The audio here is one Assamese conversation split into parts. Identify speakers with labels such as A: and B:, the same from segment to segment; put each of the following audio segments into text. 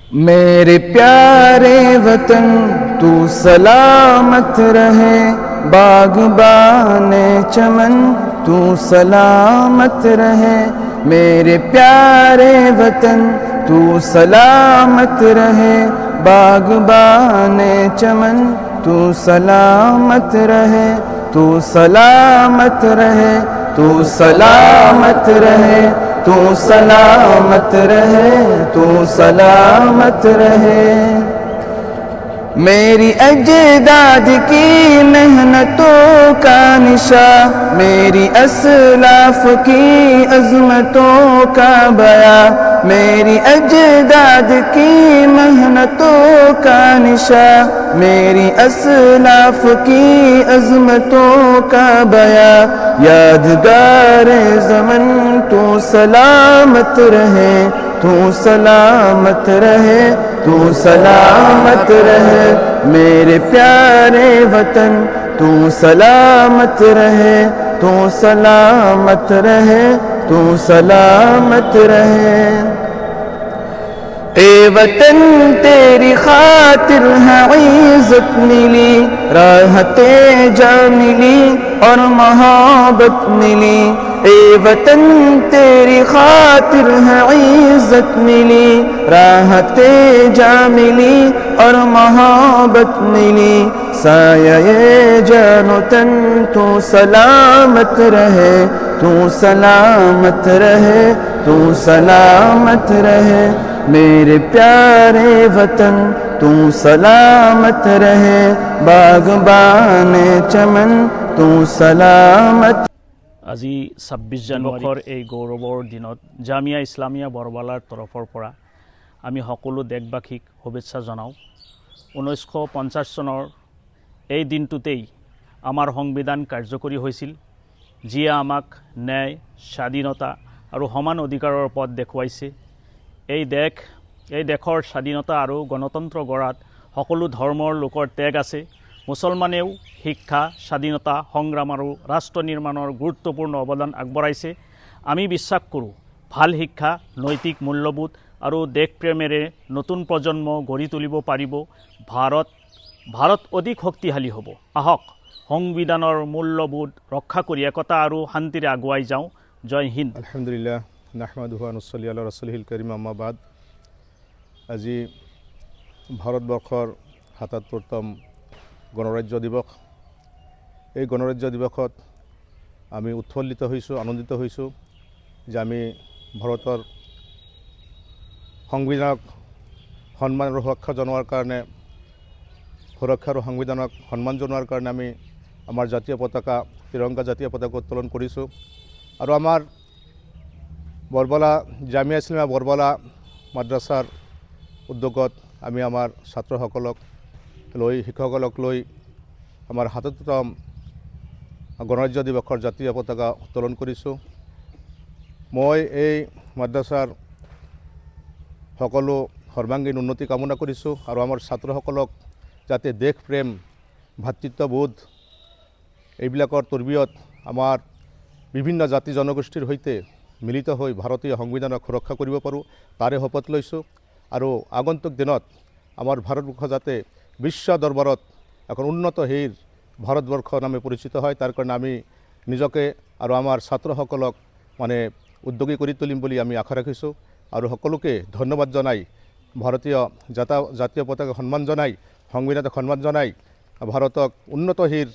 A: मेरे प्यारे वतन तू सलामत रहे, बागबाने चमन तू सलामत रहे। मेरे प्यारे वतन तू सलामत रहे, बागबाने चमन तू सलामत रहे। तू सलामत रहे, तू सलामत रहे, तू सलामत रहे, तू सलामत रहे। मेरी अजदाद की मेहनतों का निशा, मेरी असलाफ की अज़मतों का बया। मेरी अजदाद की मेहनतों का निशा, मेरी असलाफ की अज़मतों का बया। यादगार ज़मन तू सलामत रहे, तू सलामत रहे, तू सलामत रहे। मेरे प्यारे वतन तू सलामत रहे, तू सलामत रहे, तू सलामत रहे। ए वतन तेरी खातिर है इज़्ज़त मिली, राहतें जा मिली और मोहब्बत मिली। ए वतन तेरी खातिर है इज़्ज़त मिली, राहतें जा मिली और मोहब्बत मिली। साये जानो तन तू सलामत रहे, तू सलामत रहे, तू सलामत रहे। मेरे प्यारे वतन तू सलामत रहे, बागबाने चमन तू सलामत।
B: আজি ২৬ জানুৱাৰীৰ এই গৌৰৱৰ দিনত জামিয়া ইছলামিয়া বৰবালাৰ তৰফৰ পৰা আমি সকলো দেশবাসীক শুভেচ্ছা জনাওঁ। ১৯৫০ চনৰ এই দিনটোতেই আমাৰ সংবিধান কাৰ্যকৰী হৈছিল, যিয়ে আমাক ন্যায়, স্বাধীনতা আৰু সমান অধিকাৰৰ পথ দেখুৱাইছে। এই দেশৰ স্বাধীনতা আৰু গণতন্ত্ৰ গঢ়াত সকলো ধৰ্মৰ লোকৰ ত্যাগ আছে। মুছলমানেও শিক্ষা, স্বাধীনতা সংগ্ৰাম আৰু ৰাষ্ট্ৰ নিৰ্মাণৰ গুৰুত্বপূৰ্ণ অৱদান আগবঢ়াইছে। আমি বিশ্বাস কৰোঁ ভাল শিক্ষা, নৈতিক মূল্যবোধ আৰু দেশপ্ৰেমেৰে নতুন প্ৰজন্ম গঢ়ি তুলিব পাৰিব। ভাৰত অধিক শক্তিশালী হ'ব। আহক সংবিধানৰ মূল্যবোধ ৰক্ষা কৰি একতা আৰু শান্তিৰে আগুৱাই যাওঁ। জয় হিন্দ।
C: আলহামদুলিল্লাহ নাহমাদুহু ওয়া নুছল্লি আলা ৰাছুলিহিল কাৰীম আম্মা বাদ। আজি ভাৰতবৰ্ষৰ ৭৭তম গণৰাজ্য দিৱস। এই গণৰাজ্য দিৱসত আমি উৎফুল্লিত হৈছোঁ, আনন্দিত হৈছোঁ যে আমি ভাৰতৰ সংবিধানক সন্মান আৰু সুৰক্ষা জনোৱাৰ কাৰণে, সুৰক্ষা আৰু সংবিধানক সন্মান জনোৱাৰ কাৰণে আমি আমাৰ জাতীয় পতাকা, তিৰংগা জাতীয় পতাকা উত্তোলন কৰিছোঁ। আৰু আমাৰ বৰবালা জামিয়া ইছলামিয়া বৰবালা মাদ্ৰাছাৰ উদ্যোগত আমি আমাৰ ছাত্ৰসকলক লৈ, শিক্ষকসকলক লৈ আমাৰ ৭৭তম গণৰাজ্য দিৱসৰ জাতীয় পতাকা উত্তোলন কৰিছোঁ। মই এই মাদ্ৰাছাৰ সকলো সৰ্বাংগীন উন্নতি কামনা কৰিছোঁ আৰু আমাৰ ছাত্ৰসকলক যাতে দেশপ্ৰেম, ভাতৃত্ববোধ এইবিলাকৰ তৰবিয়ত আমাৰ বিভিন্ন জাতি জনগোষ্ঠীৰ সৈতে মিলিত হৈ ভাৰতীয় সংবিধানক সুৰক্ষা কৰিব পাৰোঁ, তাৰে শপত লৈছোঁ। আৰু আগন্তুক দিনত আমাৰ ভাৰতবৰ্ষ যাতে বিশ্ব দৰবাৰত এখন উন্নত হীৰ ভাৰতবৰ্ষ নামে পৰিচিত হয়, তাৰ কাৰণে আমি নিজকে আৰু আমাৰ ছাত্ৰসকলক উদ্যোগী কৰি তুলিম বুলি আমি আশা ৰাখিছোঁ। আৰু সকলোকে ধন্যবাদ জনাই, ভাৰতীয় জাতীয় পতাকা সন্মান জনাই, সংবিধানক সন্মান জনাই ভাৰতক উন্নত হীৰ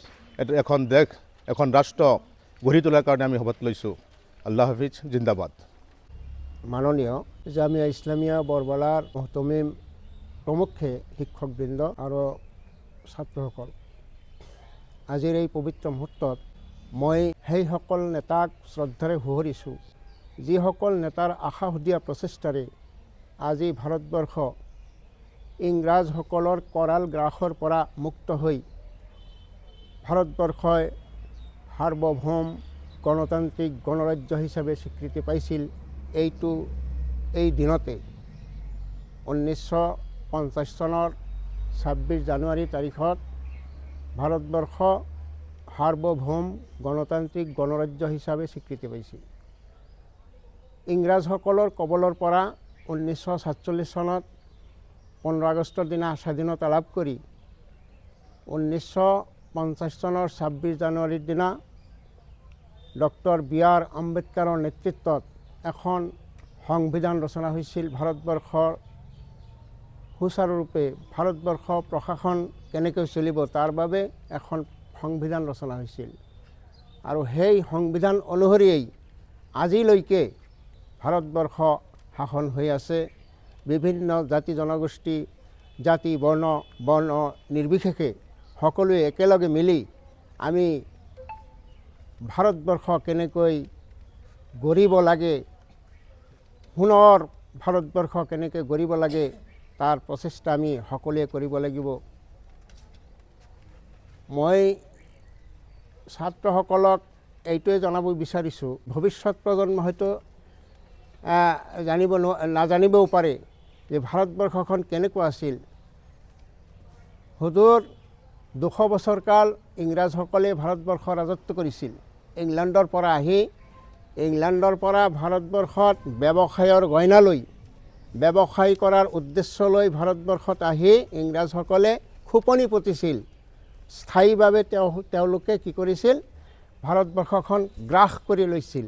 C: এখন দেশ, এখন ৰাষ্ট্ৰ গঢ়ি তোলাৰ কাৰণে আমি শপত লৈছোঁ। আল্লাহ হাফিজ, জিন্দাবাদ।
D: মাননীয় জামিয়া ইছলামিয়া বৰবালাৰ মহতমিম প্ৰমুখ্যে শিক্ষকবৃন্দ আৰু ছাত্ৰসকল, আজিৰ এই পবিত্ৰ মুহূৰ্তত মই সেইসকল নেতাক শ্ৰদ্ধাৰে সুঁৱৰিছোঁ যিসকল নেতাৰ আশাসুদীয়া প্ৰচেষ্টাৰে আজি ভাৰতবৰ্ষ ইংৰাজসকলৰ কৰাল গ্ৰাসৰ পৰা মুক্ত হৈ ভাৰতবৰ্ষই সাৰ্বভৌম গণতান্ত্ৰিক গণৰাজ্য হিচাপে স্বীকৃতি পাইছিল। এই দিনতে 1950 চনৰ 26 জানুৱাৰী তাৰিখত ভাৰতবৰ্ষ সাৰ্বভৌম গণতান্ত্ৰিক গণৰাজ্য হিচাপে স্বীকৃতি পাইছিল। ইংৰাজসকলৰ কবলৰ পৰা 1947 চনত 15 আগষ্টৰ দিনা স্বাধীনতা লাভ কৰি 1950 চনৰ 26 জানুৱাৰীৰ দিনা ডক্টৰ বি.আৰ. আম্বেদকাৰৰ নেতৃত্বত এখন সংবিধান ৰচনা হৈছিল। ভাৰতবৰ্ষৰ সুচাৰুৰূপে ভাৰতবৰ্ষ প্ৰশাসন কেনেকৈ চলিব তাৰ বাবে এখন সংবিধান ৰচনা হৈছিল আৰু সেই সংবিধান অনুসৰিয়েই আজিলৈকে ভাৰতবৰ্ষ শাসন হৈ আছে। বিভিন্ন জাতি জনগোষ্ঠী জাতি বৰ্ণ নিৰ্বিশেষে সকলোৱে একেলগে মিলি আমি ভাৰতবৰ্ষ কেনেকৈ গঢ়িব লাগে, সোণৰ ভাৰতবৰ্ষ কেনেকৈ গঢ়িব লাগে তাৰ প্ৰচেষ্টা আমি সকলোৱে কৰিব লাগিব। মই ছাত্ৰসকলক এইটোৱে জনাব বিচাৰিছোঁ, ভৱিষ্যত প্ৰজন্ম হয়তো নাজানিবও পাৰে যে ভাৰতবৰ্ষখন কেনেকুৱা আছিল। হুজুৰ 200 বছৰ কাল ইংৰাজসকলে ভাৰতবৰ্ষ ৰাজত্ব কৰিছিল। ইংলেণ্ডৰ পৰা ভাৰতবৰ্ষত ব্যৱসায়ৰ গইনা লৈ ব্যৱসায় কৰাৰ উদ্দেশ্য লৈ ভাৰতবৰ্ষত আহি ইংৰাজসকলে খোপনি পুতিছিল। স্থায়ীভাৱে তেওঁলোকে কি কৰিছিল, ভাৰতবৰ্ষখন গ্ৰাস কৰি লৈছিল।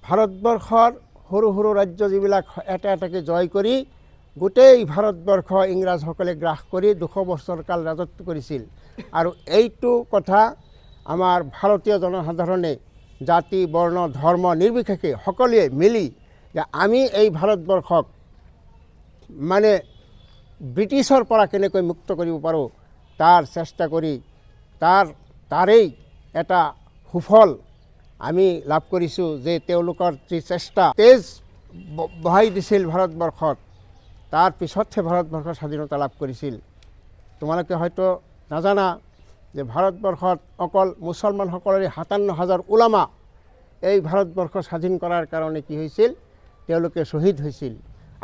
D: ভাৰতবৰ্ষৰ সৰু সৰু ৰাজ্য যিবিলাক এটা এটাকৈ জয় কৰি গোটেই ভাৰতবৰ্ষ ইংৰাজসকলে গ্ৰাস কৰি 200 বছৰ কাল ৰাজত্ব কৰিছিল। আৰু এইটো কথা আমাৰ ভাৰতীয় জনসাধাৰণে জাতি বৰ্ণ ধৰ্ম নিৰ্বিশেষে সকলোৱে মিলি যে আমি এই ভাৰতবৰ্ষক মানে ব্ৰিটিছৰ পৰা কেনেকৈ মুক্ত কৰিব পাৰোঁ তাৰ চেষ্টা কৰি তাৰেই এটা সুফল আমি লাভ কৰিছোঁ যে তেওঁলোকৰ যি চেষ্টা তেজ বহাই দিছিল ভাৰতবৰ্ষত, তাৰ পিছতহে ভাৰতবৰ্ষৰ স্বাধীনতা লাভ কৰিছিল। তোমালোকে হয়তো নাজানা যে ভাৰতবৰ্ষত অকল মুছলমানসকলৰে 57,000 ওলামা এই ভাৰতবৰ্ষ স্বাধীন কৰাৰ কাৰণে কি হৈছিল, তেওঁলোকে শ্বহীদ হৈছিল।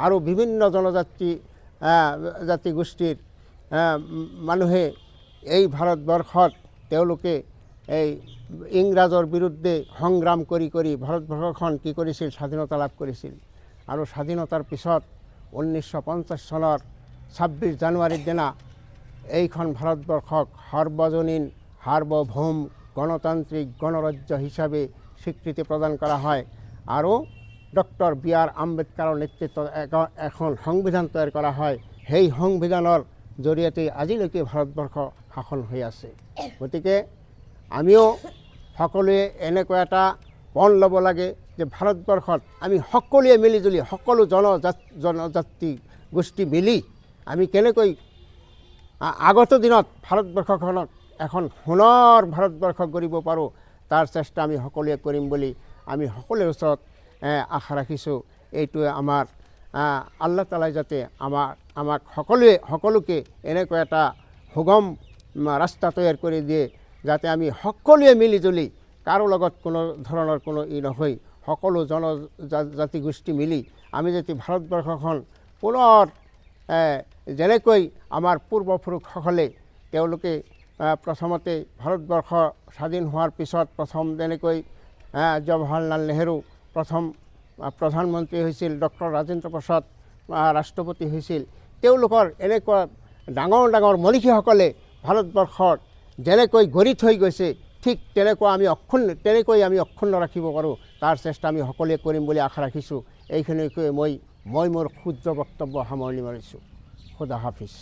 D: আৰু বিভিন্ন জাতিগোষ্ঠীৰ মানুহে এই ভাৰতবৰ্ষত তেওঁলোকে এই ইংৰাজৰ বিৰুদ্ধে সংগ্ৰাম কৰি ভাৰতবৰ্ষখন কি কৰিছিল, স্বাধীনতা লাভ কৰিছিল। আৰু স্বাধীনতাৰ পিছত 1950 চনৰ 26 জানুৱাৰীৰ দিনা এইখন ভাৰতবৰ্ষক সৰ্বজনীন সাৰ্বভৌম গণতান্ত্ৰিক গণৰাজ্য হিচাপে স্বীকৃতি প্ৰদান কৰা হয় আৰু ডক্টৰ বি.আৰ. আম্বেদকাৰৰ নেতৃত্বত এখন সংবিধান তৈয়াৰ কৰা হয়। সেই সংবিধানৰ জৰিয়তে আজিলৈকে ভাৰতবৰ্ষ শাসন হৈ আছে। গতিকে আমিও সকলোৱে এনেকুৱা এটা পণ ল'ব লাগে যে ভাৰতবৰ্ষত আমি সকলোৱে মিলিজুলি সকলো জনজাতি গোষ্ঠী মিলি আমি কেনেকৈ আগত দিনত ভাৰতবৰ্ষখনক এখন সোণৰ ভাৰতবৰ্ষ গঢ়িব পাৰোঁ তাৰ চেষ্টা আমি সকলোৱে কৰিম বুলি আমি সকলোৰে ওচৰত আশা ৰাখিছোঁ। এইটোৱে আমাৰ আল্লাহ তালাই যাতে আমাক সকলোকে এনেকুৱা এটা সুগম ৰাস্তা তৈয়াৰ কৰি দিয়ে যাতে আমি সকলোৱে মিলিজুলি কাৰো লগত কোনো ধৰণৰ কোনো নহয় সকলো জনজাতি গোষ্ঠী মিলি আমি যদি ভাৰতবৰ্ষখন পুনৰ যেনেকৈ আমাৰ পূৰ্বপুৰুষসকলে তেওঁলোকে প্ৰথমতে ভাৰতবৰ্ষ স্বাধীন হোৱাৰ পিছত প্ৰথম যেনেকৈ জৱাহৰলাল নেহেৰু প্ৰথম প্ৰধানমন্ত্ৰী হৈছিল, ডক্টৰ ৰাজেন্দ্ৰ প্ৰসাদ ৰাষ্ট্ৰপতি হৈছিল, তেওঁলোকৰ এনেকুৱা ডাঙৰ ডাঙৰ মনীষীসকলে ভাৰতবৰ্ষত যেনেকৈ গঢ়ি থৈ গৈছে ঠিক তেনেকৈ আমি অক্ষুণ্ণ ৰাখিব পাৰোঁ তাৰ চেষ্টা আমি সকলোৱে কৰিম বুলি আশা ৰাখিছোঁ। এইখিনিকৈ মই মোৰ ক্ষুদ্ৰ বক্তব্য সামৰণি মাৰিছোঁ। খুদা হাফিজ।